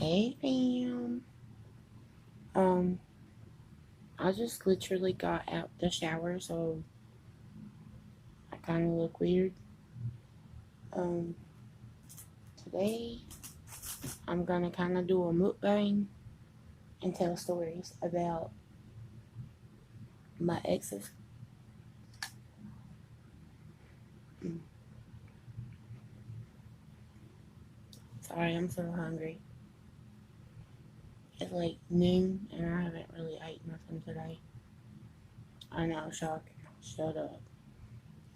Hey fam. Um, I just literally got out the shower, so I kind of look weird. Um, Today I'm gonna kind of do a mukbang and tell stories about my exes. Mm, Sorry, I'm so hungry. It's like noon and I haven't really ate nothing today. I know, shocking. Shut up.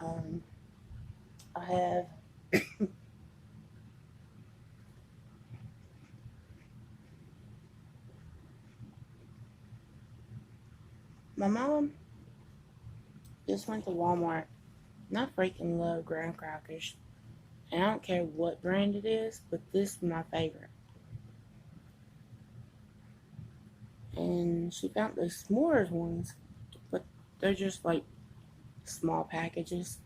Um, I have my mom just went to Walmart. And I freaking love graham crackers. And I don't care what brand it is, but this is my favorite. And she found the s'mores ones, but they're just like small packages.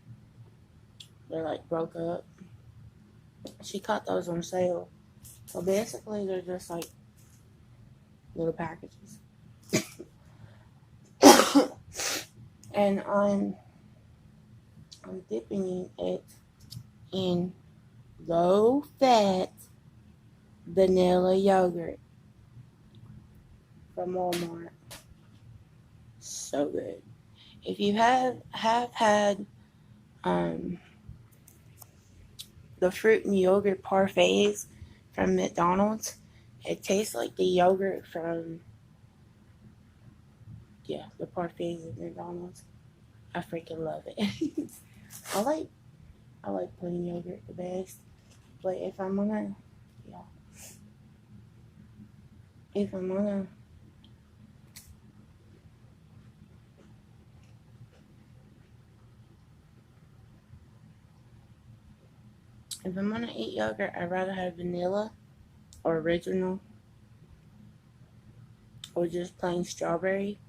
They're like broke up. She caught those on sale. So basically, they're just like little packages. And I'm dipping it in low fat vanilla yogurt from Walmart. So good. If you have had um, the fruit and yogurt parfaits from McDonald's, it tastes like the yogurt from the parfaits at McDonald's. I freaking love it. I like I like plain yogurt the best. But yeah, if I'm gonna if I'm gonna eat yogurt, I'd rather have vanilla or original or just plain strawberry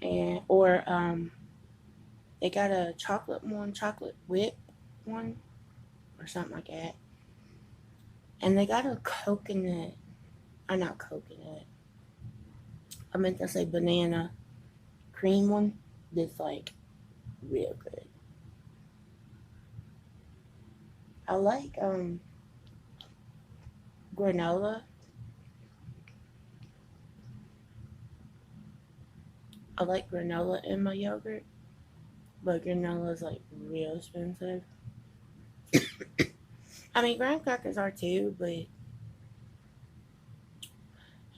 and or they got a chocolate whip one or something like that. And they got a coconut not coconut. I meant to say banana cream one that's like real good. I like granola. I like granola in my yogurt, but granola is like real expensive. I mean, graham crackers are too, but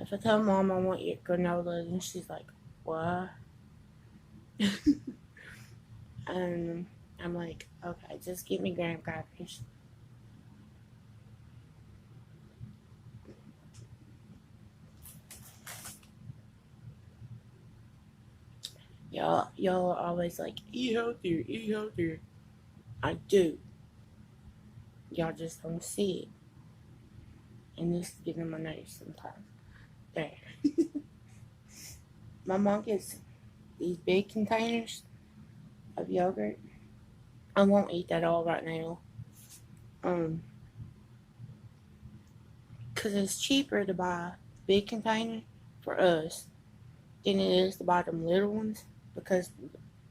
if I tell mom I want your granola, then she's like, "What?" And I'm like, "Okay, just give me graham crackers." Y'all are always like, "Eat healthier, eat healthier." I do. Y'all just don't see it, and this is getting on my nerves sometimes. There, my mom gets these big containers of yogurt. I won't eat that all right now. Um, Cause it's cheaper to buy big container for us than it is to buy them little ones because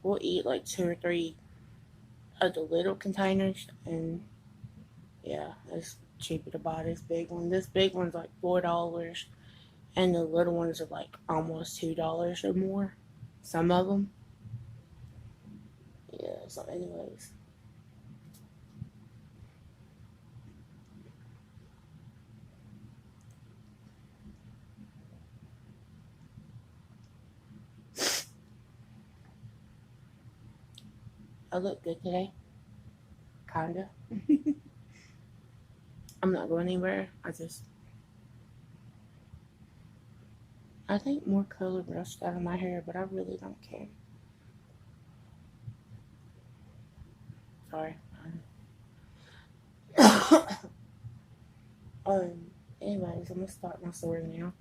we'll eat like two or three of the little containers and yeah, it's cheaper to buy this big one. This big one's like $4 and the little ones are like almost $2 or more. Some of them. Yeah, so anyways. I look good today. Kinda. I'm not going anywhere. I think more color rushed out of my hair, but I really don't care. Sorry. Um, Anyways, I'm gonna start my story now.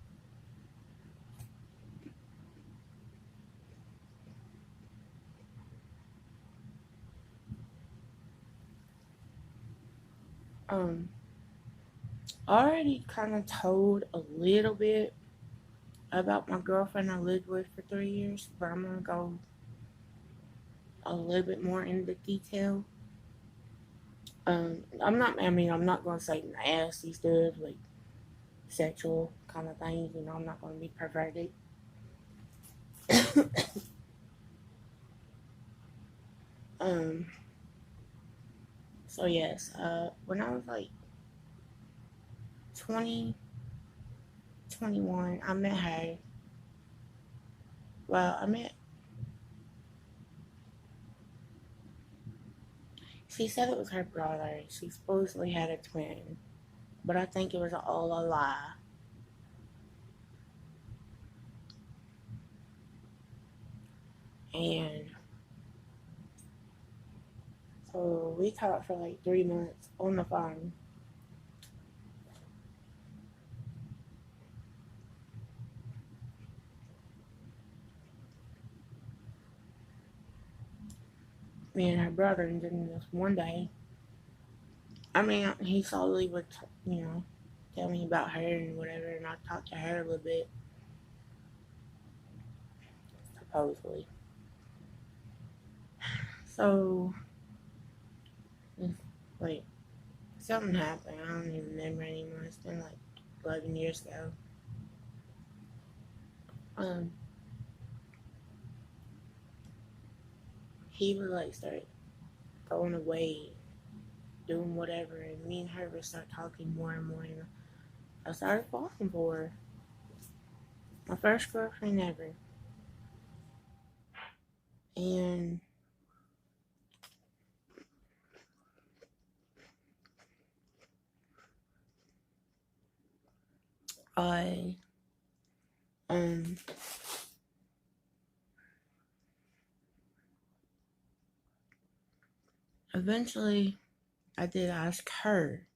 Um, I already kind of told a little bit about my girlfriend I lived with for 3 years, but I'm gonna go a little bit more into detail. I'm not gonna say nasty stuff like sexual kind of things. I'm not gonna be perverted. um, so yes, when I was like 20, 21, I met her. Well, I met. She said it was her brother. She supposedly had a twin, but I think it was all a lie. And so we talked for like 3 months on the phone. Me and her brother, and then this one day, I mean, he slowly would, tell me about her and whatever, and I talked to her a little bit, supposedly. So, like, something happened. I don't even remember anymore. It's been like 11 years ago. Um, he would like start going away, doing whatever, and me and her would start talking more and more. And I started falling for her. My first girlfriend ever. And I, um, eventually I did ask her.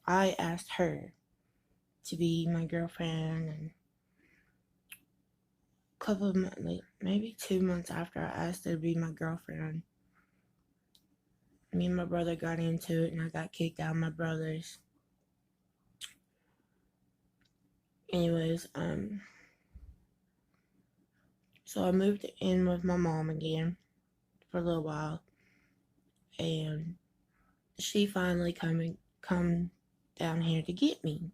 I asked her to be my girlfriend, and a couple of months, like maybe 2 months after I asked her to be my girlfriend, me and my brother got into it, and I got kicked out of my brother's. Anyways, so I moved in with my mom again for a little while, and she finally come down here to get me.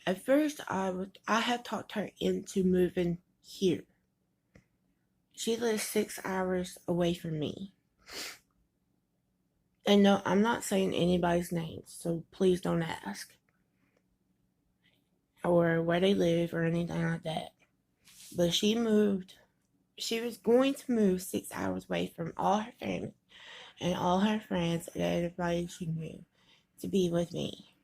At first, I had talked her into moving here. She lives 6 hours away from me. And no, I'm not saying anybody's name, so please don't ask. Or where they live or anything like that. But she was going to move 6 hours away from all her family and all her friends and everybody she knew to be with me.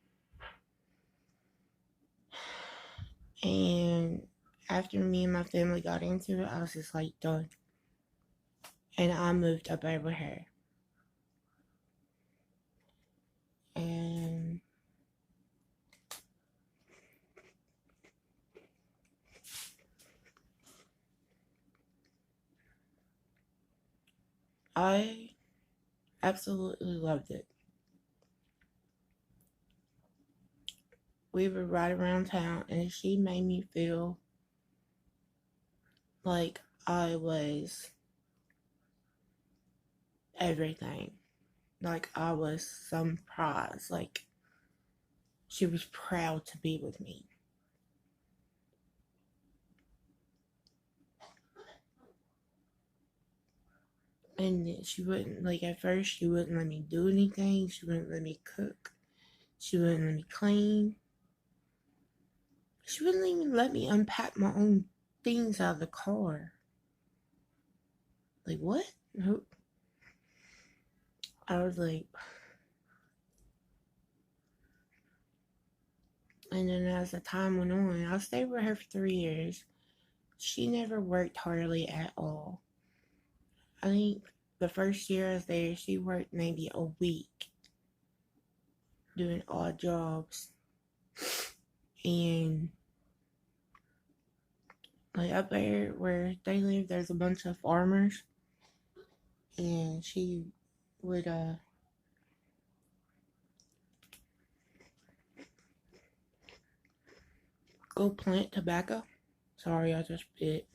And after me and my family got into it, I was just like done. And I moved up over her. And I absolutely loved it. We were right around town, and she made me feel like I was everything. Like I was some prize. Like she was proud to be with me. And she wouldn't, like, at first, she wouldn't let me do anything. She wouldn't let me cook. She wouldn't let me clean. She wouldn't even let me unpack my own things out of the car. Like, what? I was like, and then as the time went on, I stayed with her for 3 years. She never worked hardly at all. I think the first year I was there, she worked maybe a week doing odd jobs. And like up there where they live, there's a bunch of farmers. And she would go plant tobacco. Sorry, I just bit.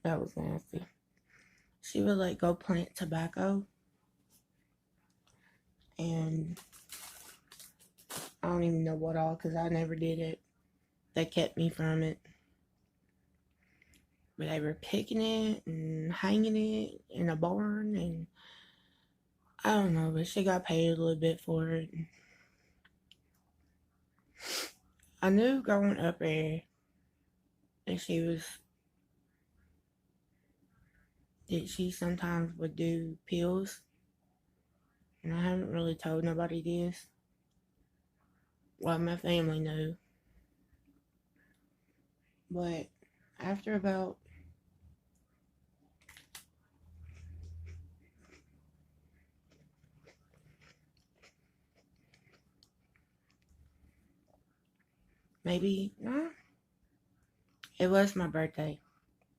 That was nasty. She would like go plant tobacco, and I don't even know what all because I never did it. They kept me from it. But they were picking it and hanging it in a barn, and I don't know, but she got paid a little bit for it. I knew going up there that she sometimes would do pills, and I haven't really told nobody this. Well, my family knew, but after about maybe, no, it was my birthday.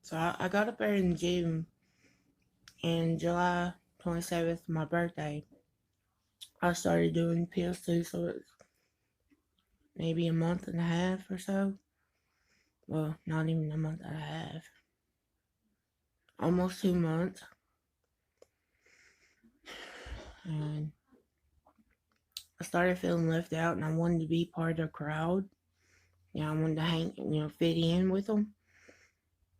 So I got up there in June, and July 27th, my birthday, I started doing pills too, so it's maybe a month and a half or so. Well, not even a month and a half. Almost 2 months. And I started feeling left out, and I wanted to be part of the crowd. I wanted to fit in with them.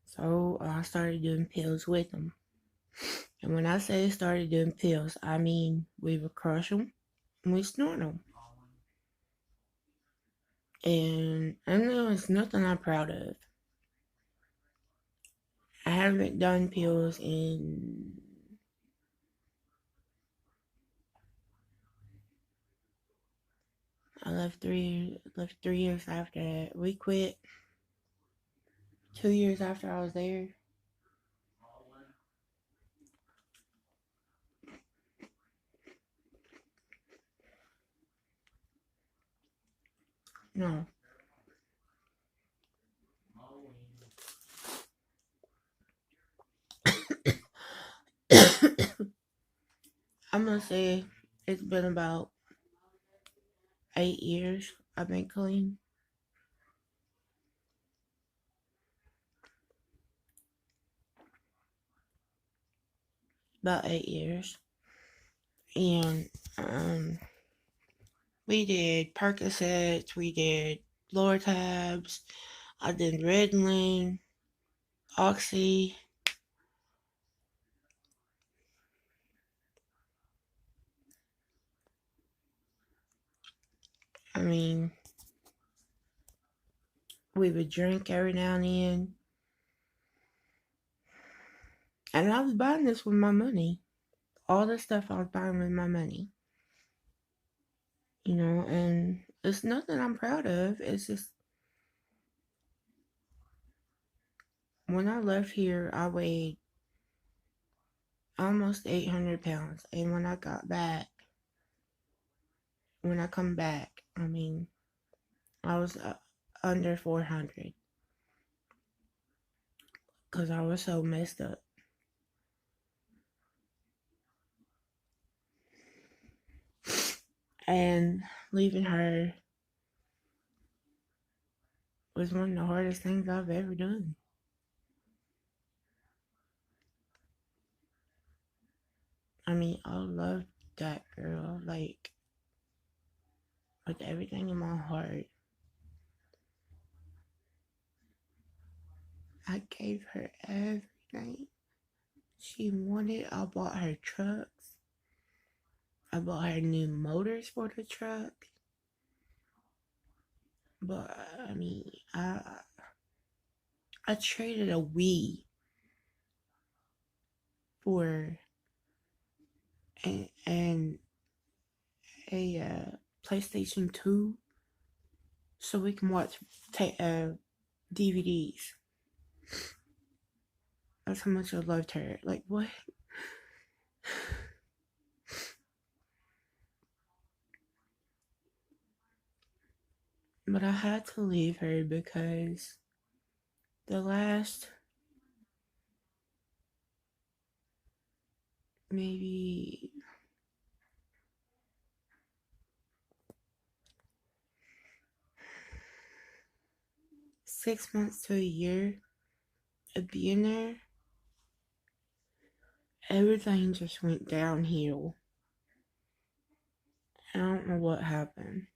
So I started doing pills with them. And when I say started doing pills, I mean we would crush them and we snort them. And I know it's nothing I'm proud of. I haven't done pills in I left 3 years after that. We quit 2 years after I was there. No. I'm gonna say it's been about 8 years I've been clean. About 8 years. And we did Percocets, we did Lortabs, I did Ritalin, Oxy. I mean, we would drink every now and then. And I was buying this with my money. All the stuff I was buying with my money. And it's nothing I'm proud of. It's just when I left here, I weighed almost 800 pounds. And when I come back, I mean, I was under 400 because I was so messed up. And leaving her was one of the hardest things I've ever done. I mean, I love that girl, like, with everything in my heart. I gave her everything she wanted. I bought her trucks. I bought her new motors for the truck. But I mean, I traded a Wii for and a PlayStation 2 so we can watch DVDs. That's how much I loved her. Like, what? But I had to leave her because the last maybe 6 months to a year of being there, everything just went downhill. I don't know what happened.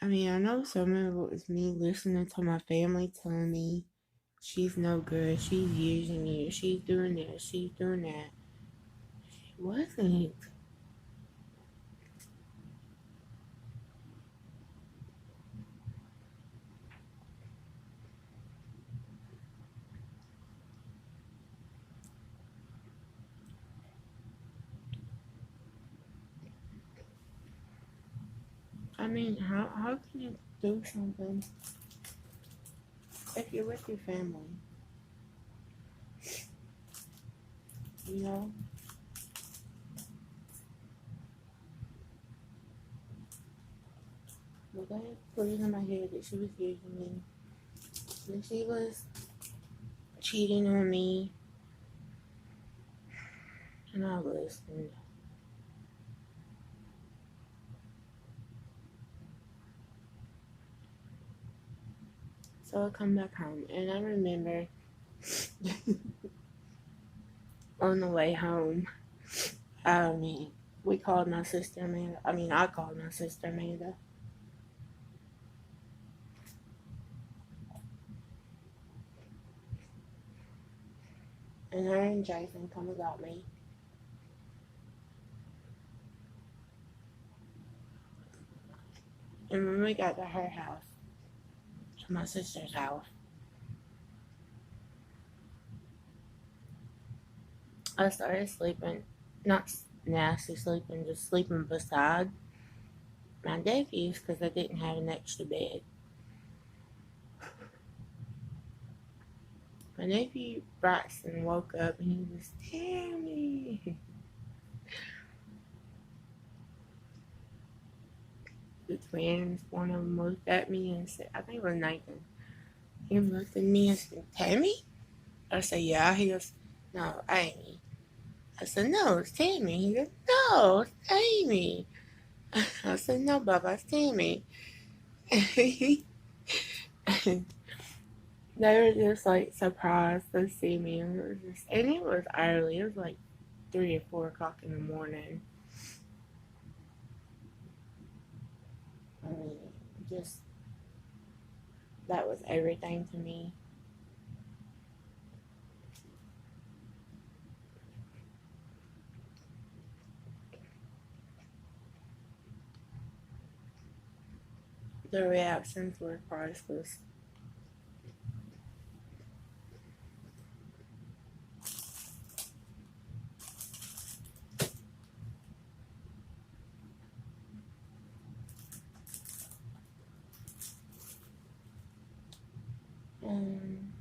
I mean, I know some of it was me listening to my family telling me she's no good, she's using you, she's doing this, she's doing that. She wasn't. I mean, how can you do something if you're with your family? You know? But they put it in my head that she was using me. That she was cheating on me. And I listened. So I come back home and I remember on the way home, I mean, we called my sister Amanda. I mean, I called my sister Amanda. And her and Jason come and got me. And when we got to her house, to my sister's house, I started sleeping, not nasty sleeping, just sleeping beside my nephews because I didn't have an extra bed. My nephew Braxton woke up and he was, Tammy. The twins, one of them looked at me and said, I think it was Nathan. He looked at me and said, Tammy? I said, yeah. He goes, no, Amy. I said, no, it's Tammy. He goes, no, it's Amy. I said, no, Bubba, it's Tammy. They were just like surprised to see me. And it was early. It was like 3 or 4 o'clock in the morning. I mean, just that was everything to me. The reactions were priceless. Um,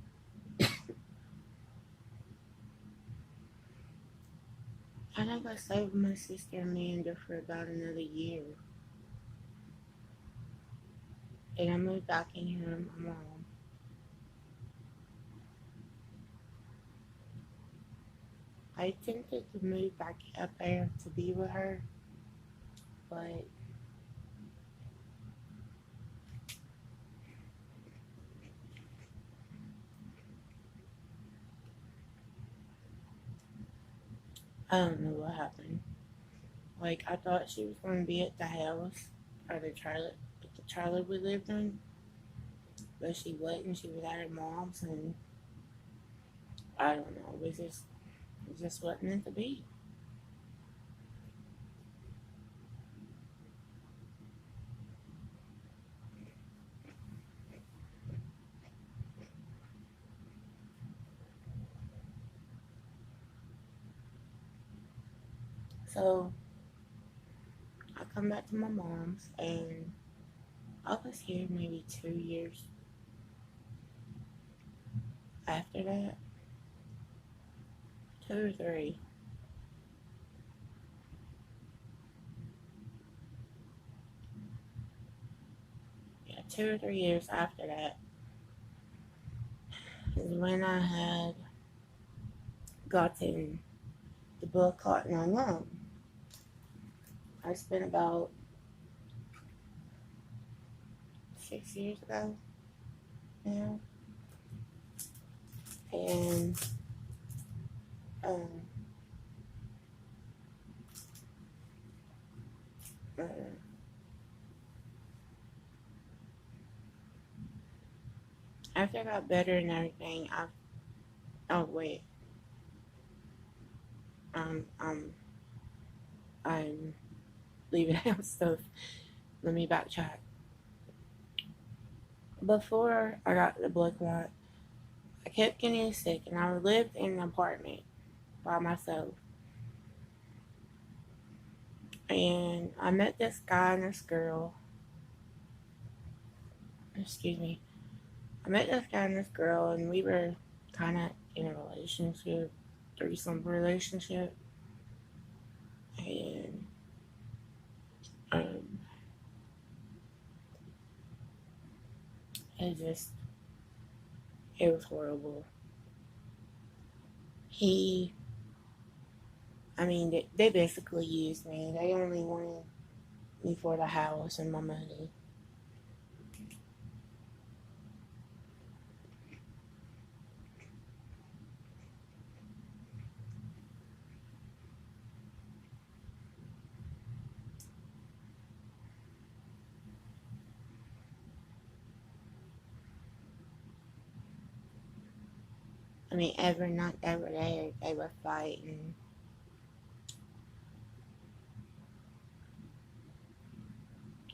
I think I stayed with my sister Amanda for about another year. And I moved back in here with my mom. I attempted to move back up there to be with her, but I don't know what happened. Like, I thought she was going to be at the house or the trailer we lived in, but she wasn't. She was at her mom's, and I don't know. It just wasn't meant to be. So I come back to my mom's, and I was here maybe 2 years after that, 2 or 3. Yeah, 2 or 3 years after that is when I had gotten the blood clot in my lung. I spent about 6 years ago. now. And um, uh, after I got better and everything, oh wait, um, um, I'm leaving out stuff. Let me backtrack. Before I got the blood clot, I kept getting sick, and I lived in an apartment by myself. And I met this guy and this girl. Excuse me. I met this guy and this girl, and we were kind of in a relationship, threesome relationship, and um, it just it was horrible. He, I mean, they basically used me. They only wanted me for the house and my money. I mean, every night they were there, they were fighting.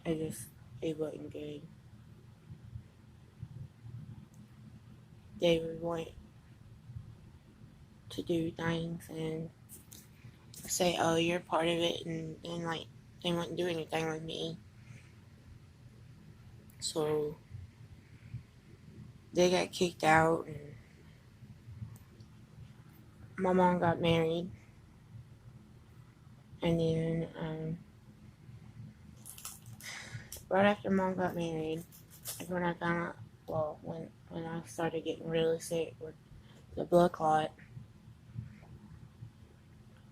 It just, it wasn't good. They would want to do things and say, "Oh, you're part of it," and then like they wouldn't do anything with me. So they got kicked out, and my mom got married, and then right after mom got married, like when I found out, well, when I started getting really sick with the blood clot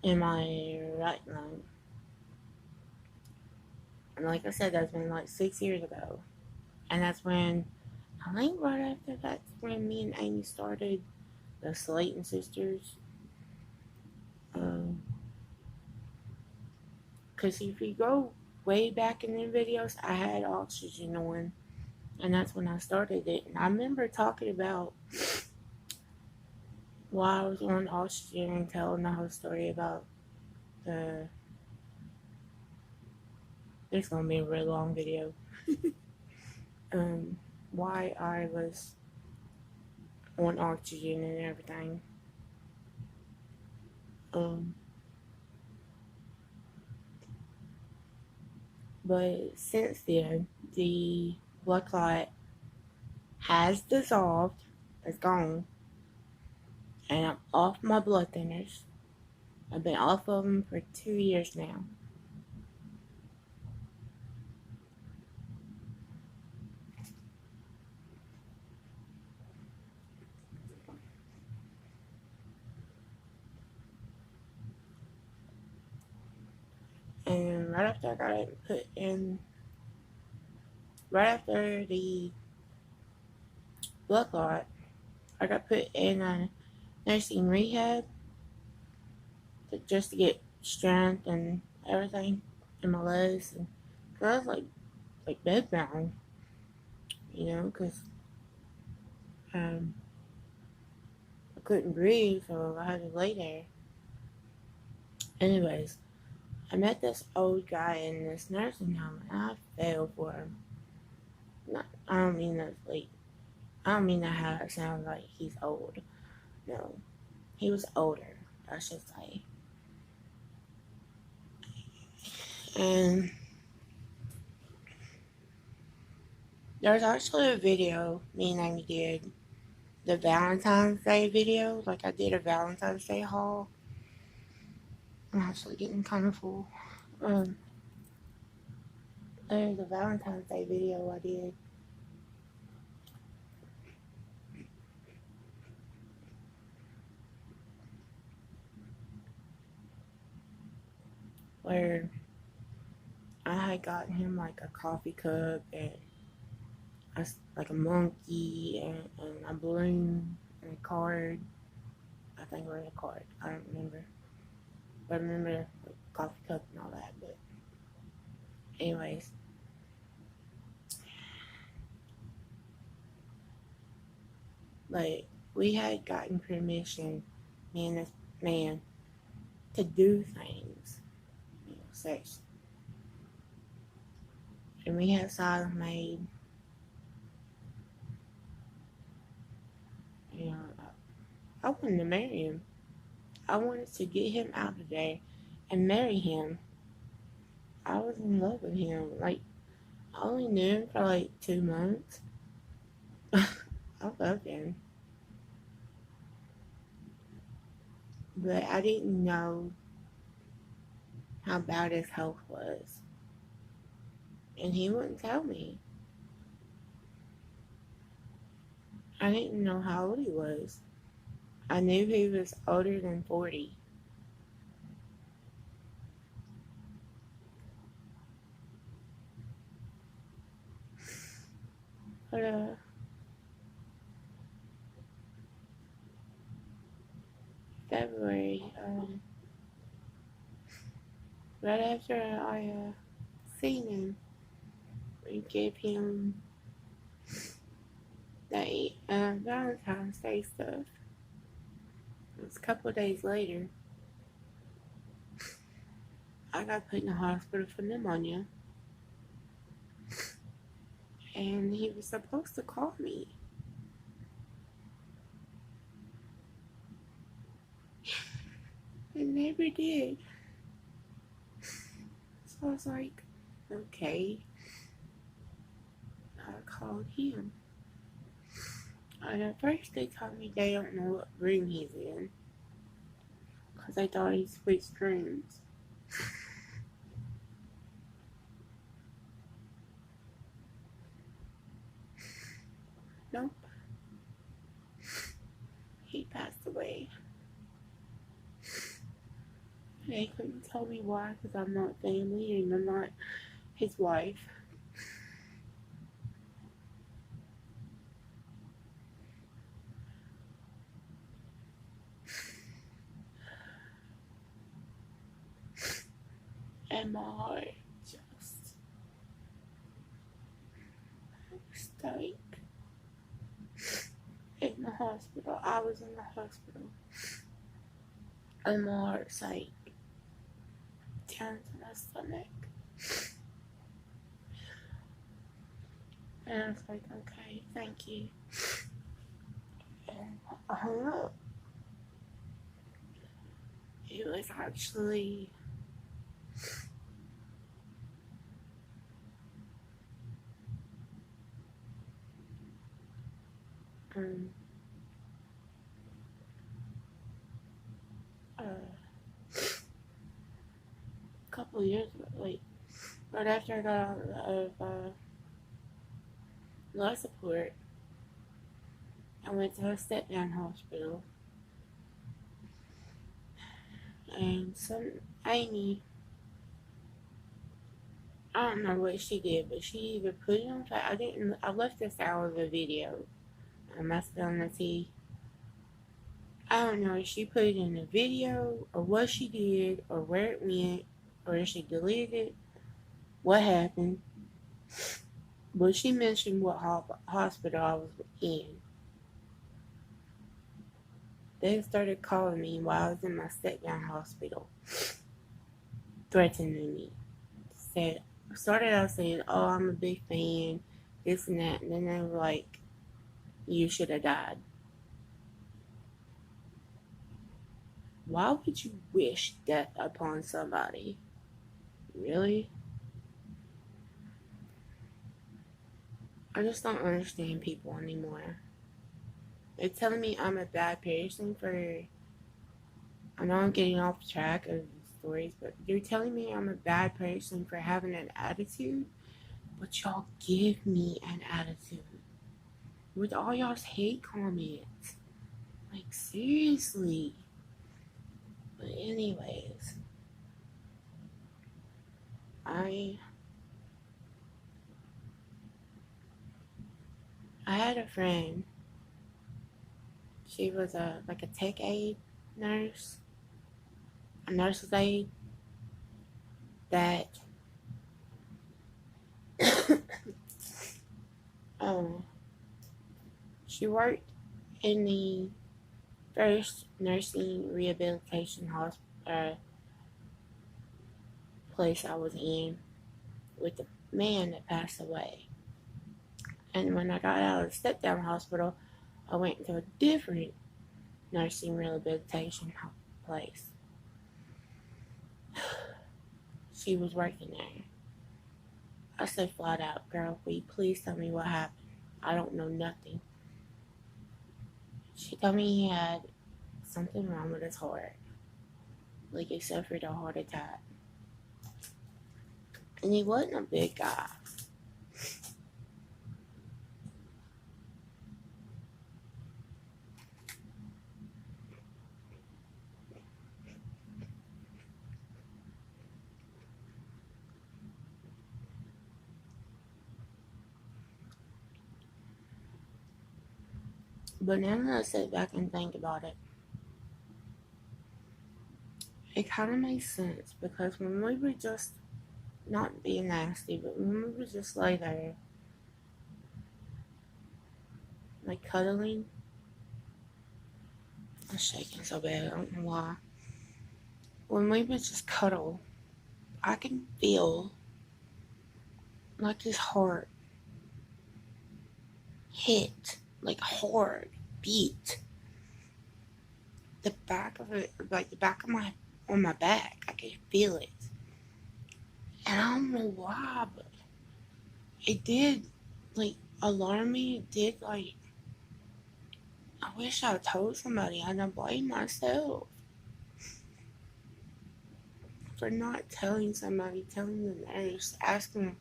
in my right lung, and like I said, that's been like 6 years ago, and that's when I think right after that's when me and Amy started the Slayton sisters. Um, Cause if you go way back in the videos, I had oxygen on, and that's when I started it. And I remember talking about why I was on oxygen and telling the whole story about the. It's gonna be a really long video. Um, why I was on oxygen and everything. Um, but since then, the blood clot has dissolved. It's gone, and I'm off my blood thinners. I've been off of them for 2 years now. And right after I got it put in, right after the blood clot, I got put in a nursing rehab just to get strength and everything in my legs. And cause I was like bedbound, because um, I couldn't breathe, so I had to lay there. Anyways, I met this old guy in this nursing home, and I fell for him. Not, I don't mean that like I don't mean that how it sounds like he's old. No, he was older, I should say. And there's actually a video me and Amy did, the Valentine's Day video. Like I did a Valentine's Day haul. I'm actually getting kind of full. Um, there's a Valentine's Day video I did where I had gotten him like a coffee cup and like a monkey and a balloon and a card. I think it was a card. I don't remember. But I remember like, coffee cup and all that. But anyways, like we had gotten permission, me and this man, to do things, sex, and we had silence made. You know, I wanted to marry him. I wanted to get him out of there and marry him. I was in love with him. Like I only knew him for like 2 months. I loved him, but I didn't know how bad his health was, and he wouldn't tell me. I didn't know how old he was. I knew he was older than 40. But February, right after I seen him, we gave him that Valentine's Day stuff. It was a couple of days later. I got put in the hospital for pneumonia, and he was supposed to call me. And never did. So I was like, okay. I called him. And at first they told me they don't know what room he's in. Because they thought he switched rooms. Nope. He passed away. They couldn't tell me why because I'm not family and I'm not his wife. And my heart just stank. In the hospital. I was in the hospital. And my heart sank down to my stomach. And I was like, okay, thank you. And I hung up. It was actually a couple of years ago, like right after I got out of life support, I went to a step down hospital, and some Amy, I don't know what she did, but she either put it on. I left this out of the video. I must have on the T. I don't know if she put it in the video or what she did or where it went or if she deleted it, what happened. But she mentioned what hospital I was in. They started calling me while I was in my step down hospital, threatening me. Started out saying, "Oh, I'm a big fan," this and that, and then they were like, "You should have died." Why would you wish death upon somebody? Really? I just don't understand people anymore. They're telling me I'm a bad person for. I know I'm getting off track of stories, but they're telling me I'm a bad person for having an attitude. But y'all give me an attitude with all y'all's hate comments. Like seriously. But anyways, I I had a friend. She was a tech aide nurse, a nurse's aide that um she worked in the first nursing rehabilitation place I was in with the man that passed away. And when I got out of the step down hospital, I went to a different nursing rehabilitation place. She was working there. I said flat out, girl, will you please tell me what happened? I don't know nothing. She told me he had something wrong with his heart. Like he suffered a heart attack. And he wasn't a big guy. But now that I sit back and think about it, it kind of makes sense because when we were just not being nasty, but when we were just lay there, like cuddling, I'm shaking so bad, I don't know why. When we would just cuddle, I can feel like his heart hit, like hard, beat. The back of it, like the back of on my back, I can feel it. And I don't know why, but it did, like, alarm me. It did, like, I wish I told somebody. I don't blame myself for not telling somebody, telling the nurse, asking,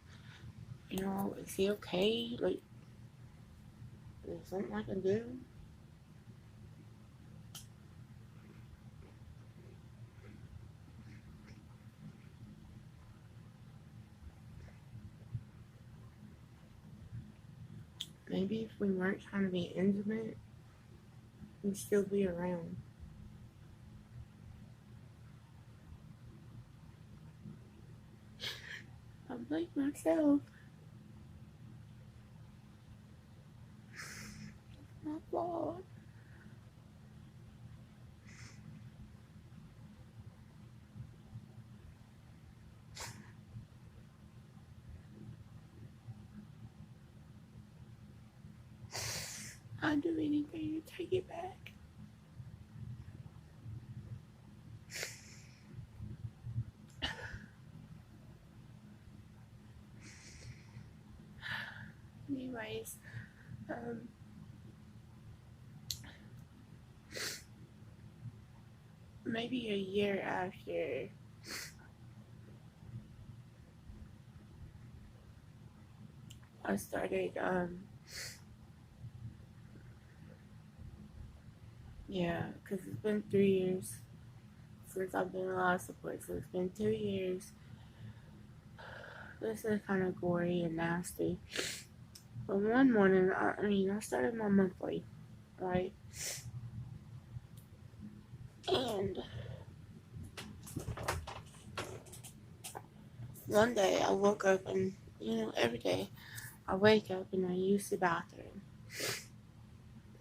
is he okay? Like, is there something I can do? Maybe if we weren't trying to be intimate, we'd still be around. I blame myself. My fault. I'd do anything to take it back. Anyways, maybe a year after I started, yeah, because it's been 3 years since I've been in life support, so it's been 2 years. This is kind of gory and nasty. But one morning, I started my monthly, right? And one day I woke up and, every day I wake up and I use the bathroom.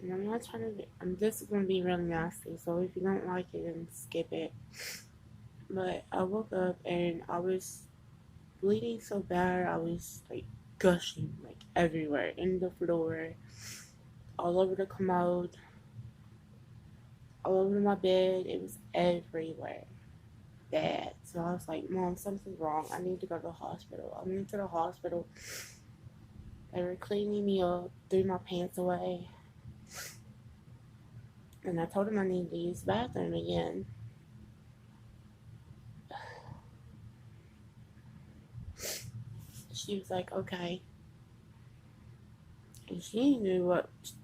And I'm not trying to I'm just going to be really nasty, so if you don't like it, then skip it. But I woke up and I was bleeding so bad, I was like gushing like everywhere, in the floor, all over the commode, all over my bed. It was everywhere. Bad. So I was like, Mom, something's wrong. I need to go to the hospital. I went to the hospital. They were cleaning me up, threw my pants away. And I told them I needed to use the bathroom again. She was like, okay. And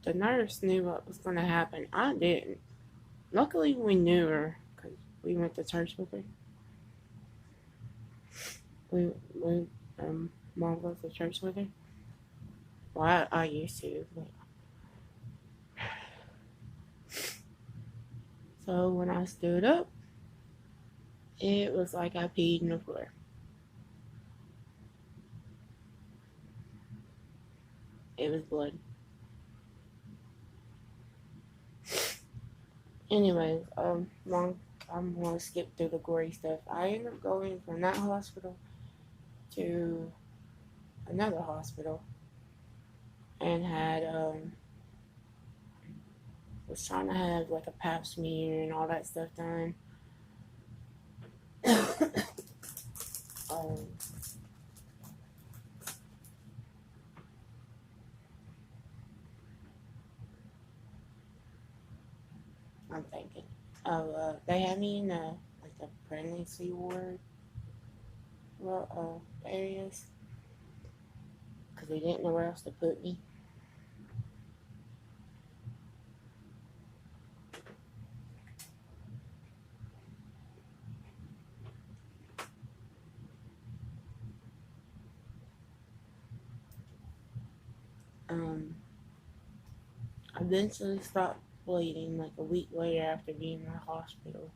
the nurse knew what was going to happen. I didn't. Luckily, we knew her because we went to church with her. We Mom goes to church with her. Well, I used to. So when I stood up, it was like I peed in the floor. It was blood. Anyways, I'm gonna skip through the gory stuff. I ended up going from that hospital to another hospital and had was trying to have like a pap smear and all that stuff done. um, I'm thinking. They had me in the pregnancy ward areas because they didn't know where else to put me. Um, I eventually stopped bleeding like a week later after being in the hospital,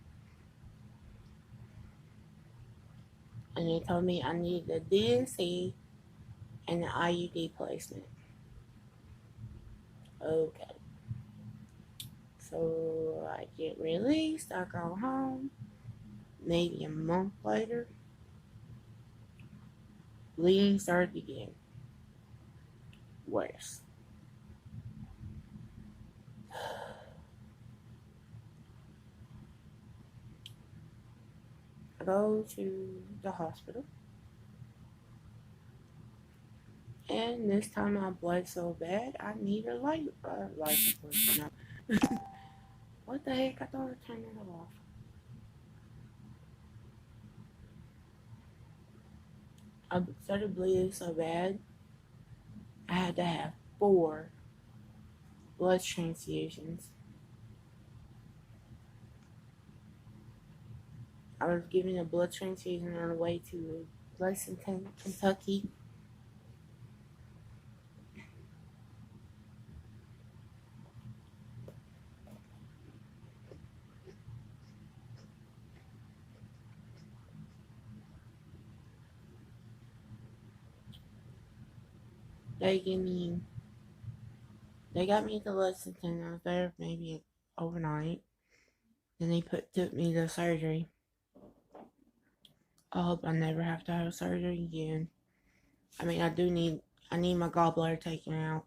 and they told me I needed a DNC and an IUD placement. Okay, so I get released. I go home. Maybe a month later, bleeding started again. Worse. I go to the hospital, and this time I bled so bad I need a life support. No. What the heck? I thought I turned it off. I started bleeding so bad I had to have 4 blood transfusions. I was given a blood transfusion on the way to Lexington, Kentucky. They gave me, they got me to Lexington. I was there maybe overnight. Then they took me to surgery. I hope I never have to have surgery again. I mean, I need my gallbladder taken out.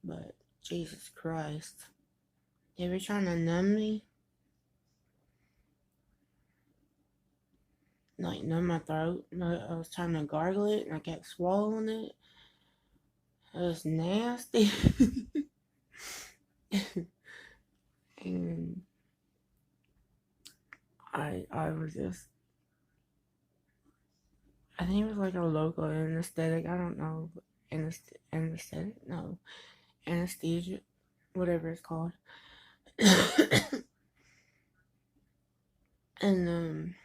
But Jesus Christ, they were trying to numb me, like numb my throat. I was trying to gargle it, and I kept swallowing it. It was nasty. And I was just, I think it was like a local anesthetic. I don't know. Anesthetic? No. Anesthesia, whatever it's called. And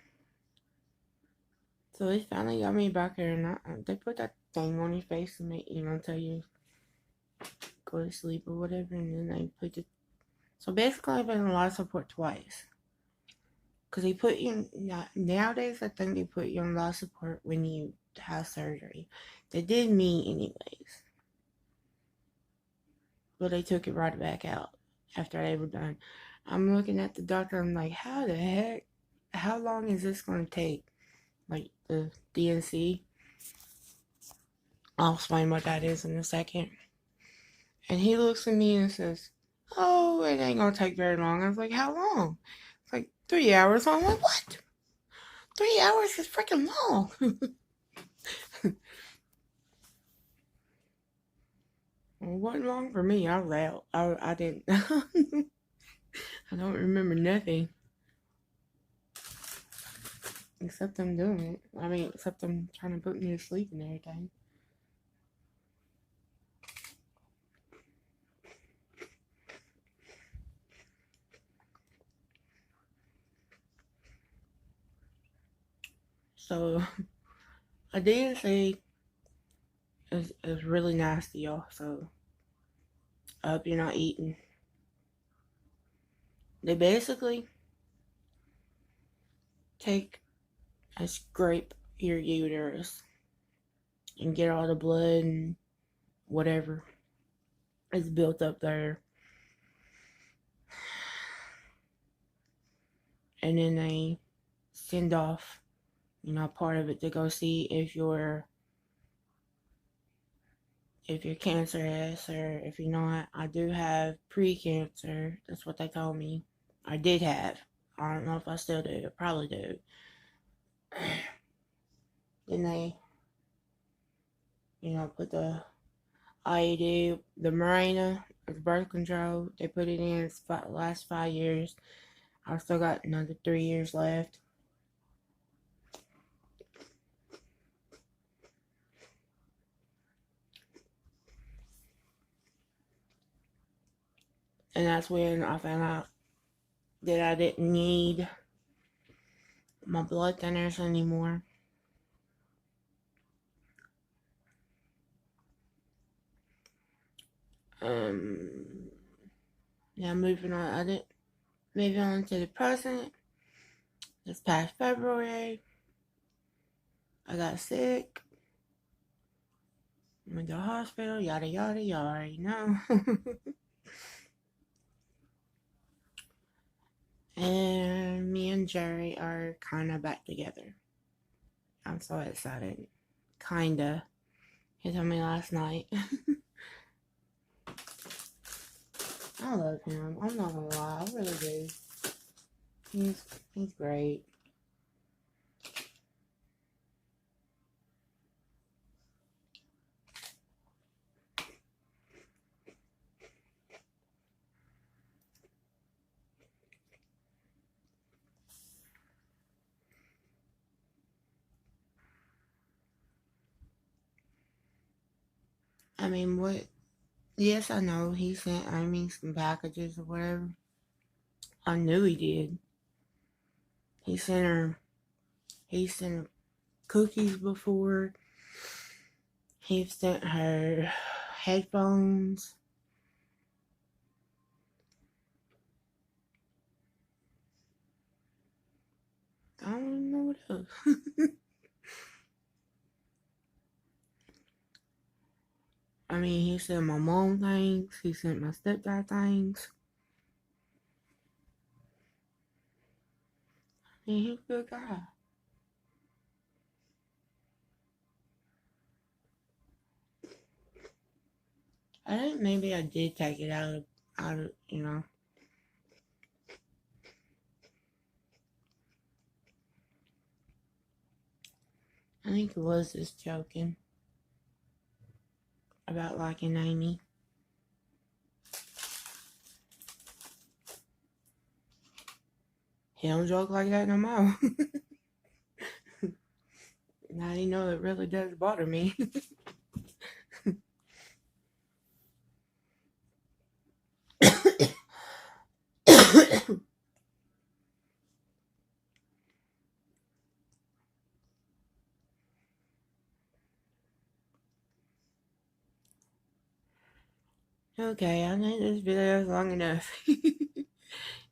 so they finally got me back here, and they put that thing on your face and make tell you go to sleep or whatever, and then they put it. So basically, I've been on life support twice. Because they put you nowadays. I think they put you on life support when you have surgery. They did me anyways, but they took it right back out after they were done. I'm looking at the doctor. I'm like, how the heck? How long is this going to take? Like the DNC. I'll explain what that is in a second. And he looks at me and says, "Oh, it ain't gonna take very long." I was like, "How long?" It's like 3 hours. I'm like, "What? 3 hours is freaking long." Well, it wasn't long for me. I was out. I didn't. I don't remember nothing except them doing it. I mean, except them trying to put me to sleep and everything. So I did say it's really nasty, y'all. So I hope you're not eating. They basically take and scrape your uterus and get all the blood and whatever is built up there. And then they send off, part of it to go see if you're cancerous or if you're not. I do have pre-cancer. That's what they told me. I did have. I don't know if I still do. I probably do. Then they, put the IUD, the Mirena, the birth control. They put it in the last 5 years. I've still got another 3 years left. And that's when I found out that I didn't need my blood thinners anymore. Now moving on, moving on to the present. This past February, I got sick. Went to the hospital, yada yada, y'all already know. And me and Jerry are kind of back together. I'm so excited. Kinda. He told me last night. I love him. I'm not gonna lie. I really do. He's great. I mean, what? Yes, I know he sent Amy some packages or whatever. I knew he did. He sent her cookies before. He sent her headphones. I don't even know what else. I mean, he sent my mom things. He sent my stepdad things. I mean, he's a good guy. I think maybe I did take it out of, I think it was just joking about liking Amy. He don't joke like that no more. Now you know it really does bother me. Okay, I think this video is long enough.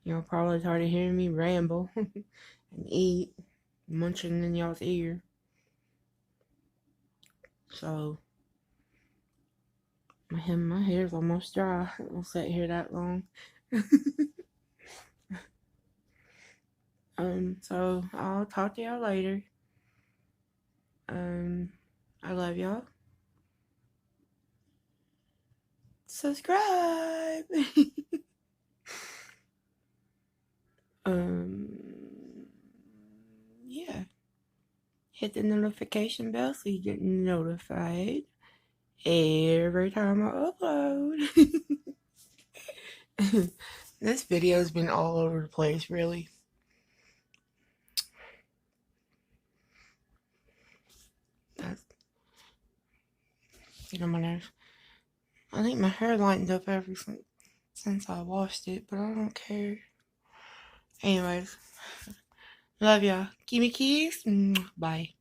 You're probably tired of hearing me ramble and eat, munching in y'all's ear. So, my hair's almost dry. I'll sit here that long. So I'll talk to y'all later. I love y'all. Subscribe. Yeah. Hit the notification bell so you get notified every time I upload. This video's been all over the place, really. My nerves. I think my hair lightened up ever since I washed it, but I don't care. Anyways, love y'all. Give me a kiss. Bye.